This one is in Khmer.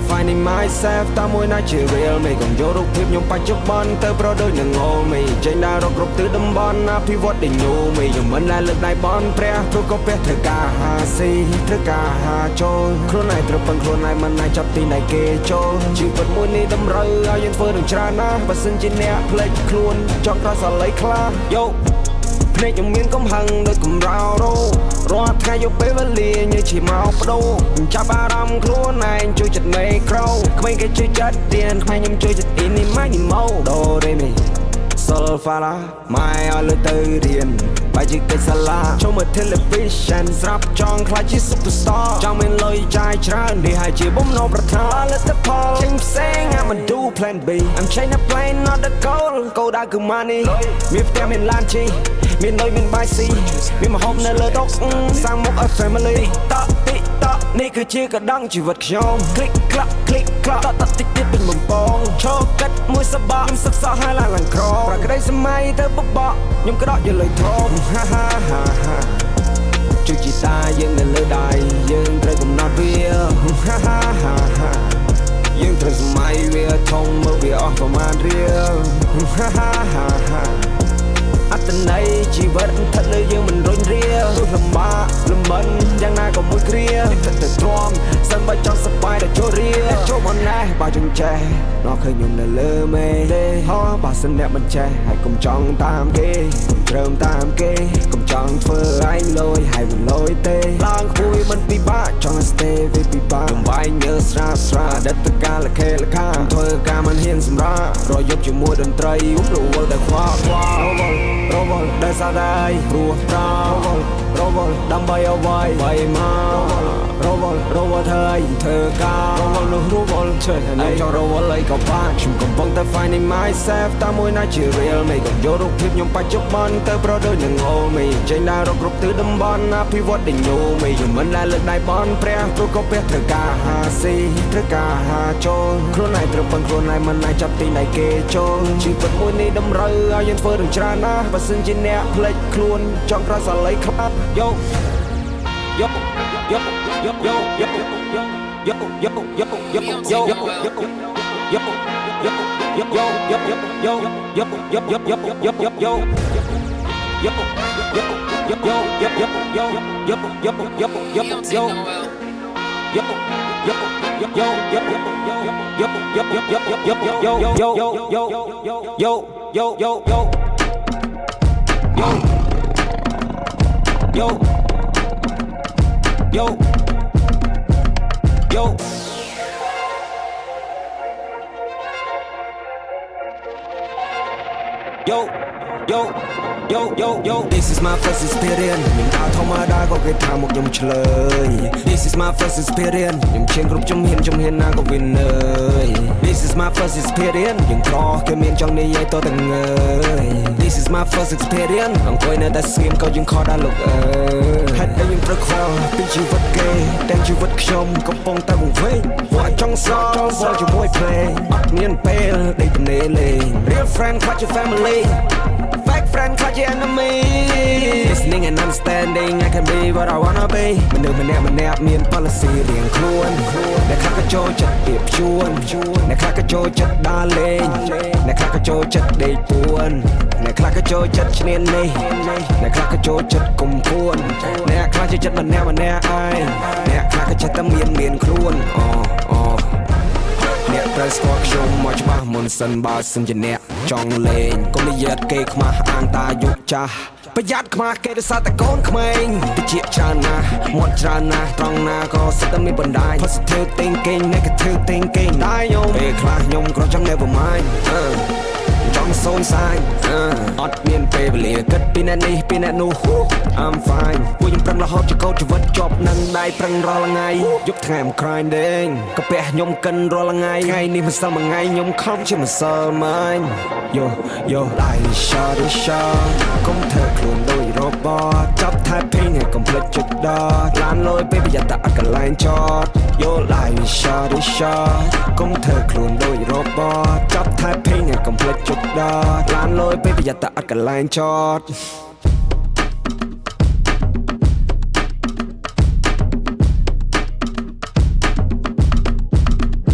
finding myself តាមមួយណាជា real មិនកុំយករូបភាពខ្ញុំបច្ចុប្បន្នទៅប្រដូចនឹងអូមីចេញដើររកគ្រប់ទិសតំបន់អភិវឌ្ឍដែលញូមីខ្ញុំមិនដែលលើកដៃបន់ព្រះព្រោះក៏ព្រះត្រូវការហាស៊ីត្រូវការហាចូលខ្លួនឯងត្រូវពឹងខ្លួនឯងមិនអាចចាប់ទីណៃគេចូលជីវិតមួយនេះតម្រូវឲ្យយើងធ្វើរឿងច្រើនណាស់បើសិនជាអ្នកភ្លេចខ្លួនចង់ក្រោយសឡៃខ្លះយោភ្នែកខ្ញុំមានកំហឹងដូចកំរោរោរាល់ថ្ងៃយកពេលវេលាញើសឈាមមកបដូរចាប់អារម្មណ៍ខ្លួនឯងជួយចិត្តមេក្រូក្មេងគេជួយចិត្តទៀនខ្មែរខ្ញុំជួយចិត្តអ៊ីនីម៉ានីម៉ូដូរេមីសូលហ្វាឡាម៉ែឲ្យលើទៅរៀនបាយជាកិច្ចសាលាចូលមើល television ស្រាប់ចង់ខ្លាចជា superstar ចង់មានលុយចាយច្រើននេះហើយជាបំណងប្រាថ្នាលទ្ធផលចេញផ្សេង I'm a do plan B I'm chasing a plane not the goal គោលដៅគឺ money មានផ្ទះមានឡានជិះមានលុយមានបាយស៊ីមានម្ហូបនៅលើតុសាំងមុខឲ្យ family តតិតនេះគឺជាកណ្ដឹងជីវិតខ្ញុំ click clack click clack តតិទៀតពេញបំពងឈោកាត់មួយសបកខ្ញុំសិក្សាឲ្យឡើងក្រប្រក្តីសម័យទៅបបកខ្ញុំក្តោកយកលុយធំហាហាហាហាជួយជីតាយើងនៅលើដៃយើងត្រូវកំណត់វាហាហាហាហាយើងត្រូវសម័យវាធំមើលវាអស់ប្រមាណរៀលហាហាហាហាអត្តន័យជីវិតស្ថិតលើយើងមិនរុញរាទោះលំបាកលំមិនយ៉ាងណាក៏មួយគ្រាទៅទ្រាំសិនបើចង់សប្បាយដល់ចូលរៀចូលមកណែបើយើងចេះដល់ឃើញខ្ញុំនៅលើមេទេហោះបើសិនអ្នកមិនចេះហើយកុំចង់តាមគេកុំជ្រើមតាមគេកុំចង់ធ្វើឯងលយហើយមិនលយទេឡើងខ្ពស់មិនពិបាកចង់ stay វាពិបាកបំបាយញើស្រាស្រាដិតតកាលខេលខាធ្វើការមិនហ៊ានសម្រាប់រយប់ជាមួយតន្ត្រីរវល់តែខ្វល់រវល់ដែលសាដែរព្រោះរវល់ដើម្បីអ្វីបីមករវល់ធ្វើការរវល់នោះរវល់ជឿតែចង់រវល់អីក៏បានខ្ញុំកំពុងតែ finding myself តាមមួយណាជា real មិនកុំយករូបភាពខ្ញុំបច្ចុប្បន្នទៅប្រដូចនឹងអូមីចេញដើររកគ្រប់ទិសតំបន់អភិវឌ្ឍដែលញូមីខ្ញុំមិនដែលលើកដៃបន់ព្រះព្រោះក៏ព្រះត្រូវការហាស៊ីត្រូវការហាចូលខ្លួនឯងត្រូវពឹងខ្លួនឯងមិនអាចចាប់ទីណៃគេចូលជីវិតមួយនេះតម្រូវឲ្យយើងធ្វើរឿងច្រើនណាស់បើសិនជាអ្នកភ្លេចខ្លួនចង់ក្រោយសឡៃខ្លះយោយោយោយោយោយោយោយោយោយោយោយោយោយោThis is my first experience ខ្ញុំដើរធម្មតាក៏គេថាមកខ្ញុំឆ្លើយ This is my first experience ខ្ញុំឈានគ្រប់ជំហានណាក៏វានើយ This is my first experience យើងក្រគេមានចង់និយាយតតែងើយ This is my first experience អង្គុយនៅតែស្ងៀមក៏យើងខកដល់លោកអើយហេតុអីយើងត្រូវខ្វល់ពីជីវិតគេតែជីវិតខ្ញុំកំពុងតែវង្វេងពួកចង់សល់ជាមួយភ្លេងអត់មានពេលដេកទំនេរលេង Real friend ខ្លាចជា family Fake friend ខ្លាចជា enemy Listening and understanding I can be what I wanna be មនុស្សម្នាក់មាន policy រៀងខ្លួនអ្នកខ្លះក៏ចូលចិត្តទៀបជួនអ្នកខ្លះក៏ចូលចិត្តដើរលេងអ្នកខ្លះក៏ចូលចិត្តដេកពួនអ្នកខ្លះក៏ចូលចិត្តឈ្នាននេះអ្នកខ្លះក៏ចូលចិត្តគុំពួនអ្នកខ្លះចូលចិត្តម្នាក់ឯងអ្នកខ្លះក៏ចិត្តតែមានខ្លួនអ្នកត្រូវស្គាល់ខ្ញុំមកច្បាស់មុនសិនបើសិនជាអ្នកចង់លេងកុំនិយាយគេខ្មាស់អាងតាយុចាស់ប្រយ័ត្នខ្មាស់គេដោយសារតែកូនក្មេងតិចច្រើនណាស់មាត់ច្រើនណាស់ត្រង់ណាក៏សិតតែមានបណ្ដាញ Positive thinking negative thinking តែខ្ញុំពេលខ្លះខ្ញុំក៏ចង់ never mind ចង់សូនសាយអត់មានពេលវេលាគិតពីអ្នកនេះពីអ្នកនោះ I'm fine ពួកខ្ញុំប្រឹងរហូតជាកោតជីវិតជាប់នឹងដៃប្រឹងរាល់ថ្ងៃយប់ថ្ងៃមិនក្រែងដេងកាពះខ្ញុំកិនរាល់ថ្ងៃនេះមិនសិលមួយថ្ងៃខ្ញុំខំជាម្សិលមិញយោដៃ shot កុំធ្វើខ្លួនដូចrobot ចាប់ typing ឲ្យកុំភ្លេចចុចដតឡានលយពេលប្រយ័ត្នតែអត់កន្លែងចតយោដៃ shot កុំធ្វើខ្លួនដូច robot ចាប់ typing ឲ្យកុំភ្លេចចុចដតឡានលយពេលប្រយ័ត្នតែអត់កន្លែងចត